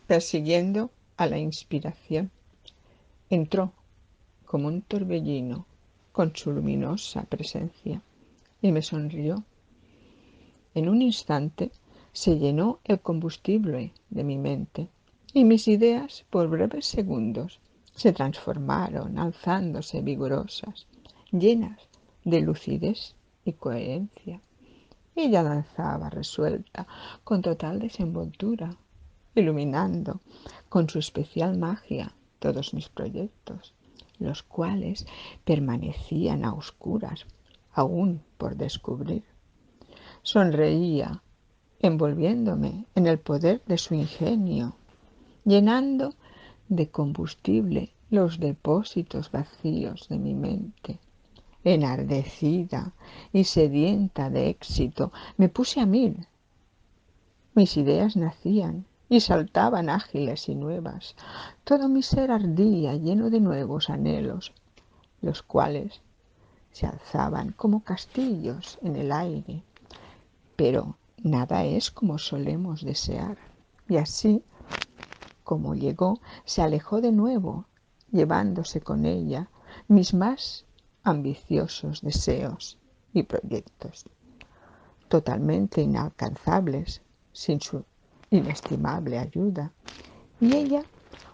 persiguiendo a la inspiración. Entró como un torbellino con su luminosa presencia y me sonrió. En un instante se llenó el combustible de mi mente y mis ideas por breves segundos se transformaron alzándose vigorosas, llenas de lucidez y coherencia. Ella danzaba resuelta, con total desenvoltura, iluminando con su especial magia todos mis proyectos, los cuales permanecían a oscuras, aún por descubrir. Sonreía, envolviéndome en el poder de su ingenio, llenando de combustible los depósitos vacíos de mi mente. Enardecida y sedienta de éxito, me puse a mil. Mis ideas nacían y saltaban ágiles y nuevas. Todo mi ser ardía lleno de nuevos anhelos, los cuales se alzaban como castillos en el aire. Pero nada es como solemos desear. Y así como llegó, se alejó de nuevo, llevándose con ella mis más ambiciosos deseos y proyectos, totalmente inalcanzables sin su inestimable ayuda. Y ella,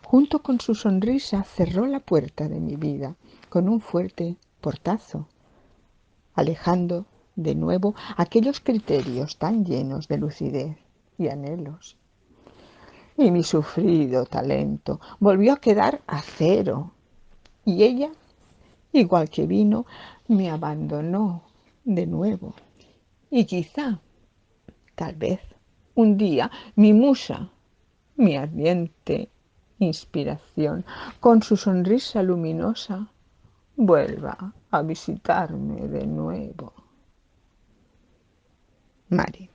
junto con su sonrisa, cerró la puerta de mi vida con un fuerte portazo, alejando de nuevo aquellos criterios tan llenos de lucidez y anhelos. Y mi sufrido talento volvió a quedar a cero. Y ella, igual que vino, me abandonó de nuevo. Y quizá, tal vez, un día, mi musa, mi ardiente inspiración, con su sonrisa luminosa, vuelva a visitarme de nuevo. Mari.